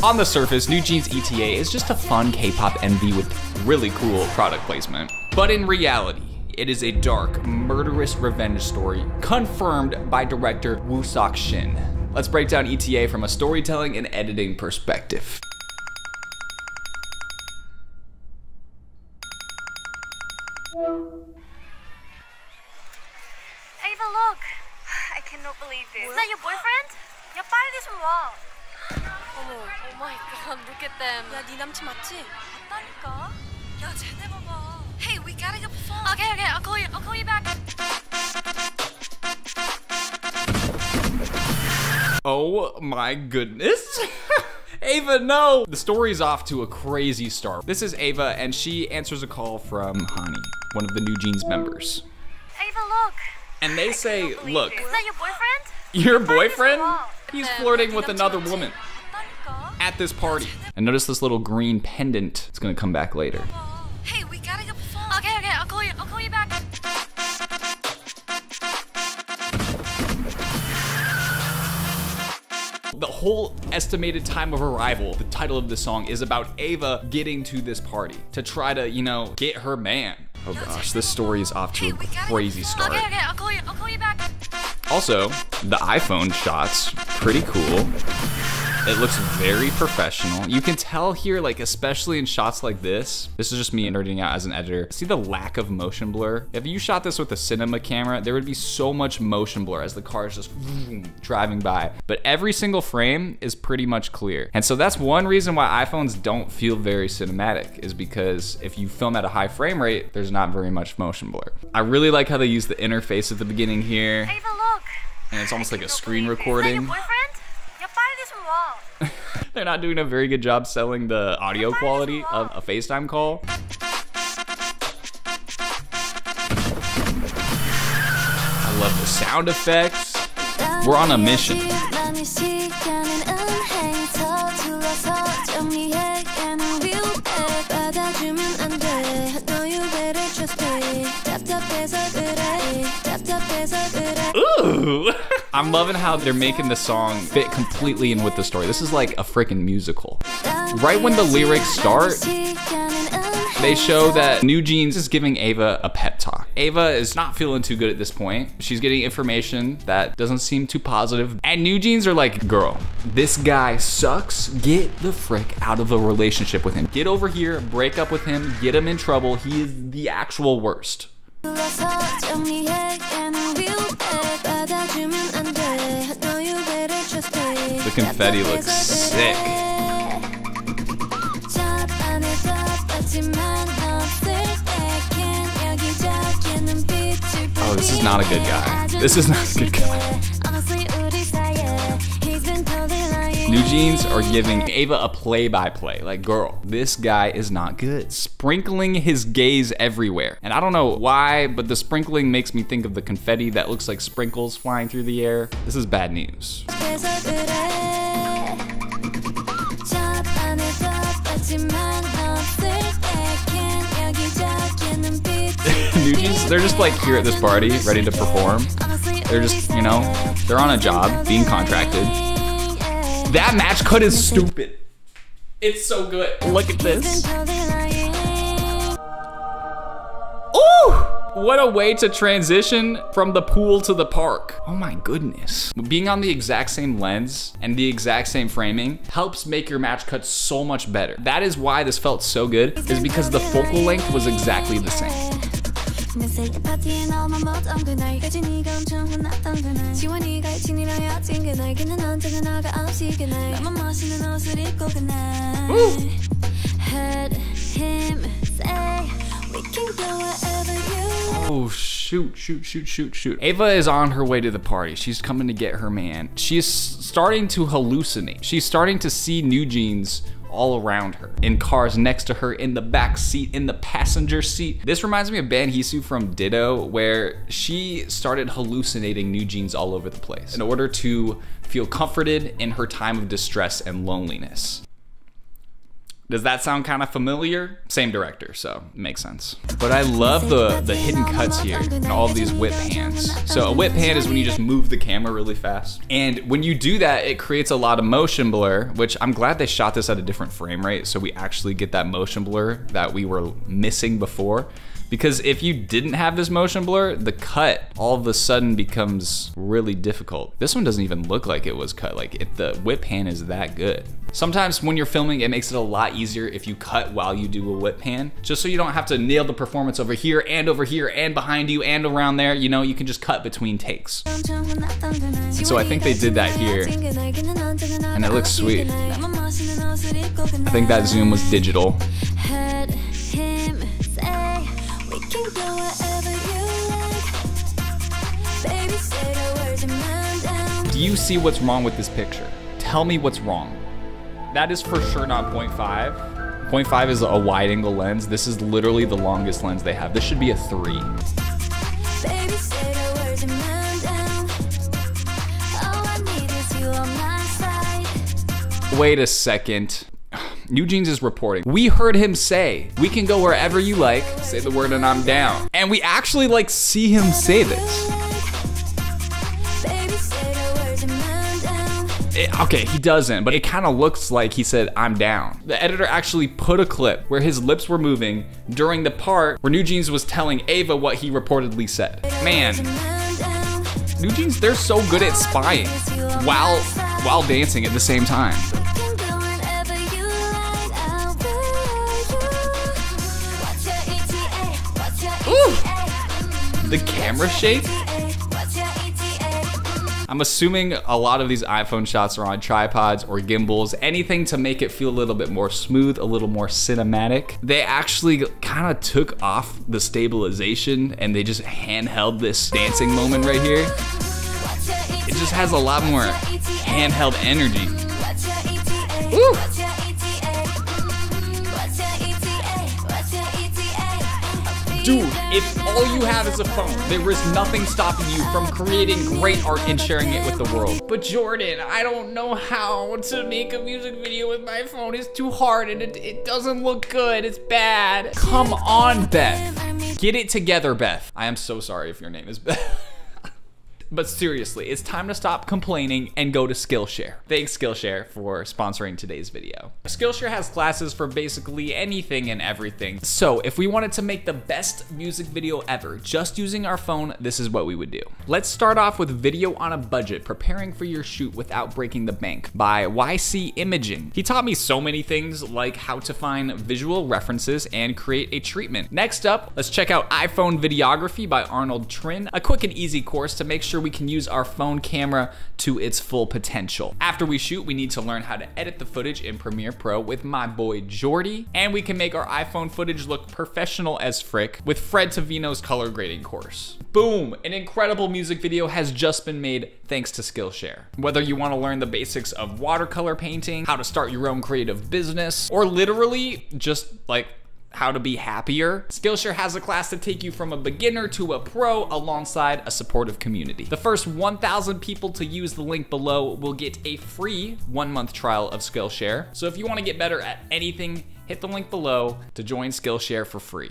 On the surface, New Jeans ETA is just a fun K-pop MV with really cool product placement. But in reality, it is a dark, murderous revenge story confirmed by director Woo Sok-shin. Let's break down ETA from a storytelling and editing perspective. Ava, look! I cannot believe this. Is that your boyfriend? 야, 빨리 좀 와. 어머, oh my god, look at them. 야, 네 남친 맞지? 맞다니까. 야, 쟤네 봐봐. Hey, we gotta go perform. Okay, I'll call you back. Oh my goodness. Ava, no! The story's off to a crazy start. This is Ava, and she answers a call from Hani, one of the New Jeans members. Ava, look! And they say, look, is that your boyfriend? Your boyfriend? He's flirting with another woman at this party. And notice this little green pendant. It's gonna come back later. Hey, we gotta go perform. Okay, I'll call you back. The whole estimated time of arrival, the title of the song, is about Ava getting to this party to try to, you know, get her man. Oh gosh, this story is off to a crazy start. Okay, I'll call you back. Also, the iPhone shots, pretty cool. It looks very professional. You can tell here, like, especially in shots like this is just me nerding out as an editor. See the lack of motion blur? If you shot this with a cinema camera, there would be so much motion blur as the car is just driving by. But every single frame is pretty much clear. And so that's one reason why iPhones don't feel very cinematic, is because if you film at a high frame rate, there's not very much motion blur. I really like how they use the interface at the beginning here. Ava, look! And it's almost like a screen recording. Is that your boyfriend? 야, 빨리 좀 와. They're not doing a very good job selling the audio quality of a FaceTime call. I love the sound effects. We're on a mission. Ooh! I'm loving how they're making the song fit completely in with the story. This is like a freaking musical. Right when the lyrics start, they show that New Jeans is giving Ava a pep talk. Ava is not feeling too good at this point. She's getting information that doesn't seem too positive. And New Jeans are like, girl, this guy sucks. Get the frick out of a relationship with him. Get over here, break up with him, get him in trouble. He is the actual worst. The confetti looks sick. Oh, this is not a good guy. This is not a good guy. New Jeans are giving Ava a play-by-play. Like, girl, this guy is not good. Sprinkling his gaze everywhere. And I don't know why, but the sprinkling makes me think of the confetti that looks like sprinkles flying through the air. This is bad news. New Jeans, they're just like here at this party, ready to perform. They're just, you know, they're on a job, being contracted. That match cut is stupid. It's so good. Look at this. Ooh! What a way to transition from the pool to the park. Oh my goodness. Being on the exact same lens and the exact same framing helps make your match cut so much better. That is why this felt so good, is because the focal length was exactly the same. Ooh. Oh, shoot. Ava is on her way to the party. She's coming to get her man. She's starting to hallucinate. She's starting to see New Jeans all around her, in cars next to her, in the back seat, in the passenger seat. This reminds me of Ban Hee-soo from Ditto, where she started hallucinating New Jeans all over the place in order to feel comforted in her time of distress and loneliness. Does that sound kind of familiar? Same director, so it makes sense. But I love the hidden cuts here and all of these whip pans. So a whip pan is when you just move the camera really fast. And when you do that, it creates a lot of motion blur, which I'm glad they shot this at a different frame rate so we actually get that motion blur that we were missing before. Because if you didn't have this motion blur, the cut all of a sudden becomes really difficult. This one doesn't even look like it was cut, like if the whip pan is that good. Sometimes when you're filming, it makes it a lot easier if you cut while you do a whip pan, just so you don't have to nail the performance over here and behind you and around there. You know, you can just cut between takes. And so I think they did that here, and it looks sweet. I think that zoom was digital. Do you see what's wrong with this picture? Tell me what's wrong. That is for sure not 0.5. 0.5 is a wide angle lens. This is literally the longest lens they have. This should be a 3. Wait a second. New Jeans is reporting. We heard him say, we can go wherever you like, say the word and I'm down. And we actually like see him say this. Okay, he doesn't, but it kind of looks like he said, I'm down. The editor actually put a clip where his lips were moving during the part where New Jeans was telling Ava what he reportedly said. Man, New Jeans, they're so good at spying while dancing at the same time. Ooh, the camera shake. I'm assuming a lot of these iPhone shots are on tripods or gimbals, anything to make it feel a little bit more smooth, a little more cinematic. They actually kind of took off the stabilization and they just handheld this dancing moment right here. It just has a lot more handheld energy. Woo! Dude, if all you have is a phone, there is nothing stopping you from creating great art and sharing it with the world. But Jordan, I don't know how to make a music video with my phone. It's too hard and it doesn't look good. It's bad. Come on, Beth. Get it together, Beth. I am so sorry if your name is Beth. But seriously, it's time to stop complaining and go to Skillshare. Thanks Skillshare for sponsoring today's video. Skillshare has classes for basically anything and everything. So if we wanted to make the best music video ever, just using our phone, this is what we would do. Let's start off with Video on a Budget, Preparing for Your Shoot Without Breaking the Bank by YC Imaging. He taught me so many things like how to find visual references and create a treatment. Next up, let's check out iPhone Videography by Arnold Trin, a quick and easy course to make sure we can use our phone camera to its full potential. After we shoot, we need to learn how to edit the footage in Premiere Pro with my boy Jordy, and we can make our iPhone footage look professional as frick with Fred Tavino's color grading course. Boom, an incredible music video has just been made thanks to Skillshare. Whether you want to learn the basics of watercolor painting, how to start your own creative business, or literally just like how to be happier, Skillshare has a class to take you from a beginner to a pro alongside a supportive community. The first 1,000 people to use the link below will get a free 1-month trial of Skillshare. So if you want to get better at anything, hit the link below to join Skillshare for free.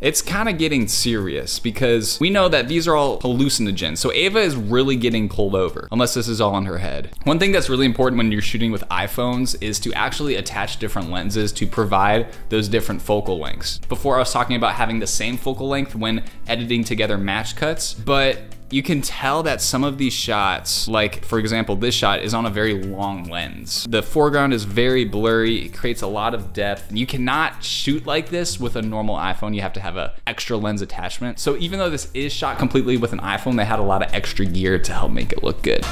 It's kind of getting serious because we know that these are all hallucinogens. So Ava is really getting pulled over, unless this is all in her head. One thing that's really important when you're shooting with iPhones is to actually attach different lenses to provide those different focal lengths. Before I was talking about having the same focal length when editing together match cuts, but you can tell that some of these shots, like for example, this shot is on a very long lens. The foreground is very blurry, it creates a lot of depth. You cannot shoot like this with a normal iPhone, you have to have an extra lens attachment. So even though this is shot completely with an iPhone, they had a lot of extra gear to help make it look good.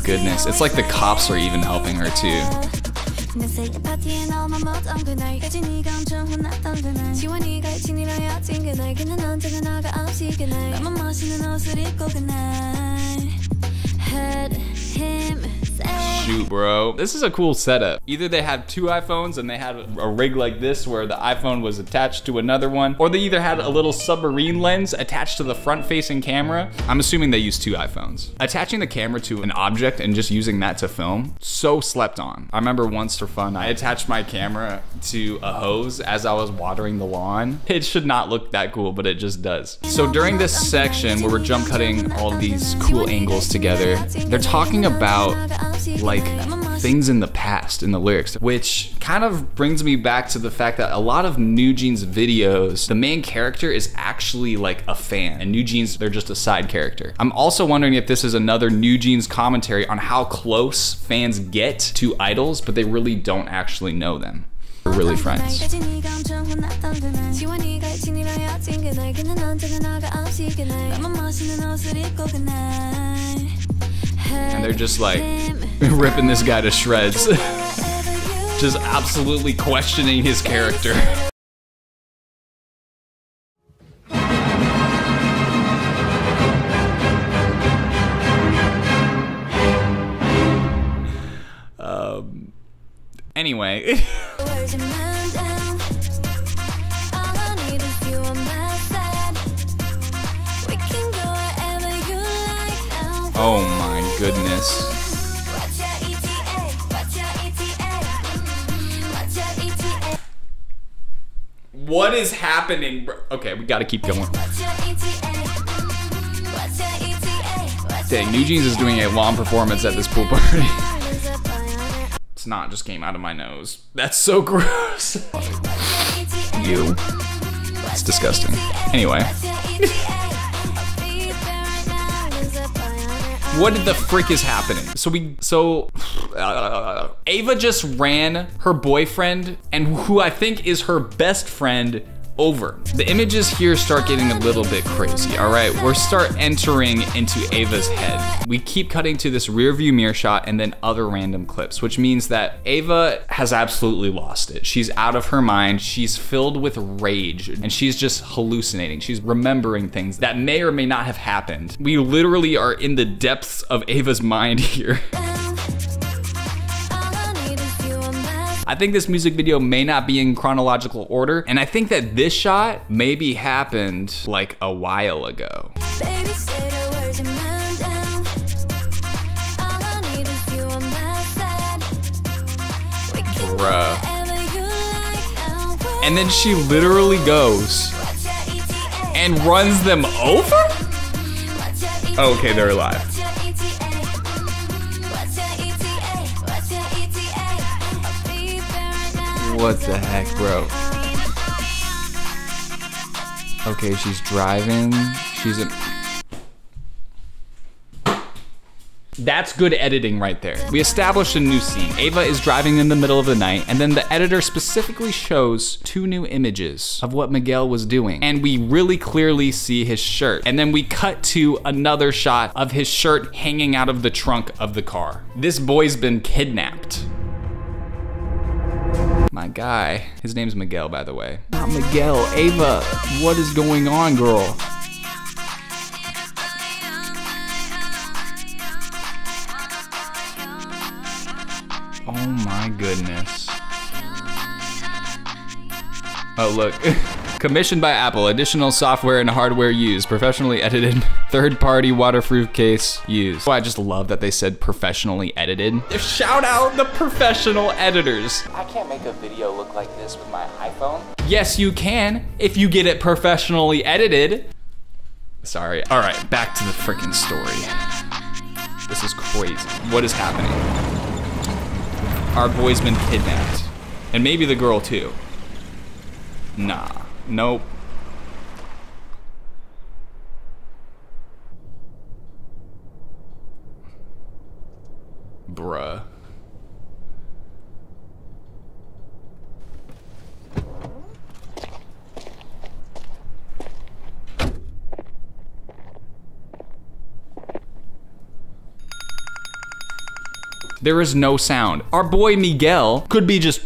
Goodness, it's like the cops are even helping her too. 내 생일 파티에 너만 못한 그날 예진이가 엄청 혼났던 그날 지원이가 예진이랑 헤어진 그날 그는 언제나 나가 없이 그날 나만 멋있는 옷을 입고 그날 Heard him say Shoot, bro. This is a cool setup. Either they had two iPhones and they had a rig like this where the iPhone was attached to another one, or they either had a little submarine lens attached to the front-facing camera. I'm assuming they used two iPhones. Attaching the camera to an object and just using that to film, so slept on. I remember once for fun, I attached my camera to a hose as I was watering the lawn. It should not look that cool, but it just does. So during this section where we're jump cutting all these cool angles together, they're talking about like things in the past in the lyrics, which kind of brings me back to the fact that a lot of New Jeans videos, the main character is actually like a fan, and New Jeans, they're just a side character. I'm also wondering if this is another New Jeans commentary on how close fans get to idols, but they really don't actually know them. We're really friends. And they're just like ripping this guy to shreds. Just absolutely questioning his character. Anyway. Oh my goodness. What is happening, bro? Okay, we gotta keep going. Dang, New Jeans is doing a long performance at this pool party. Snot just came out of my nose. That's so gross. You. It's disgusting. Anyway. What the frick is happening? So Ava just ran her boyfriend and who I think is her best friend over. The images here start getting a little bit crazy, all right? We're start entering into Ava's head. We keep cutting to this rear view mirror shot and then other random clips, which means that Ava has absolutely lost it. She's out of her mind. She's filled with rage and she's just hallucinating. She's remembering things that may or may not have happened. We literally are in the depths of Ava's mind here. I think this music video may not be in chronological order, and I think that this shot maybe happened like a while ago. Bruh. And then she literally goes and runs them over? Okay, they're alive. What the heck, bro? Okay, she's driving. That's good editing right there. We established a new scene. Ava is driving in the middle of the night, and then the editor specifically shows two new images of what Miguel was doing. And we really clearly see his shirt. And then we cut to another shot of his shirt hanging out of the trunk of the car. This boy's been kidnapped. My guy. His name's Miguel, by the way. Not Miguel. Ava, what is going on, girl? Oh my goodness. Oh, look. Commissioned by Apple, additional software and hardware used, professionally edited, third-party waterproof case used. Oh, I just love that they said professionally edited. Shout out the professional editors. I can't make a video look like this with my iPhone. Yes, you can, if you get it professionally edited. Sorry. All right, back to the freaking story. This is crazy. What is happening? Our boy's been kidnapped. And maybe the girl too. Nah. Nope. Bruh. There is no sound. Our boy Miguel could be just,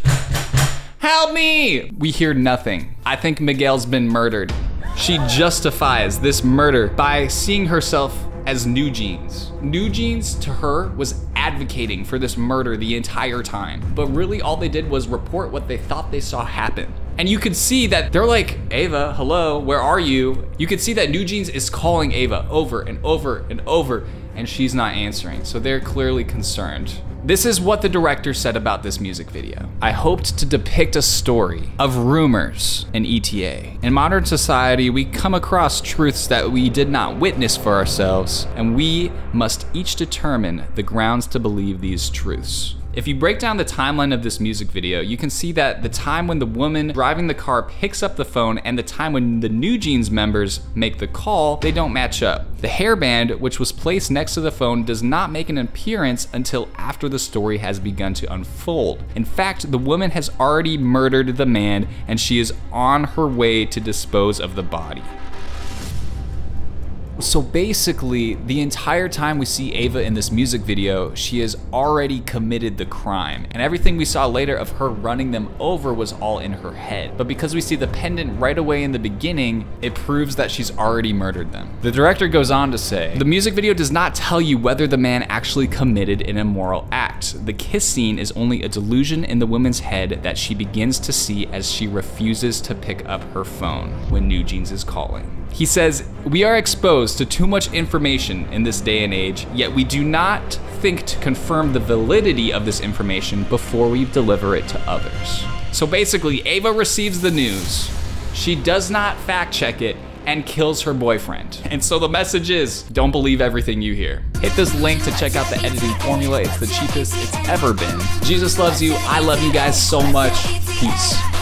help me! We hear nothing. I think Miguel's been murdered. She justifies this murder by seeing herself as New Jeans. New Jeans to her was advocating for this murder the entire time, but really all they did was report what they thought they saw happen. And you could see that they're like, Ava, hello, where are you? You could see that New Jeans is calling Ava over and over and over, and she's not answering, so they're clearly concerned. This is what the director said about this music video. I hoped to depict a story of rumors in ETA. In modern society, we come across truths that we did not witness for ourselves, and we must each determine the grounds to believe these truths. If you break down the timeline of this music video, you can see that the time when the woman driving the car picks up the phone and the time when the New Jeans members make the call, they don't match up. The hairband, which was placed next to the phone, does not make an appearance until after the story has begun to unfold. In fact, the woman has already murdered the man and she is on her way to dispose of the body. So basically, the entire time we see Ava in this music video, she has already committed the crime. And everything we saw later of her running them over was all in her head. But because we see the pendant right away in the beginning, it proves that she's already murdered them. The director goes on to say, the music video does not tell you whether the man actually committed an immoral act. The kiss scene is only a delusion in the woman's head that she begins to see as she refuses to pick up her phone when New Jeans is calling. He says, we are exposed to too much information in this day and age, yet we do not think to confirm the validity of this information before we deliver it to others. So basically, Ava receives the news, she does not fact check it, and kills her boyfriend. And so the message is, don't believe everything you hear. Hit this link to check out the editing formula. It's the cheapest it's ever been. Jesus loves you. I love you guys so much. Peace.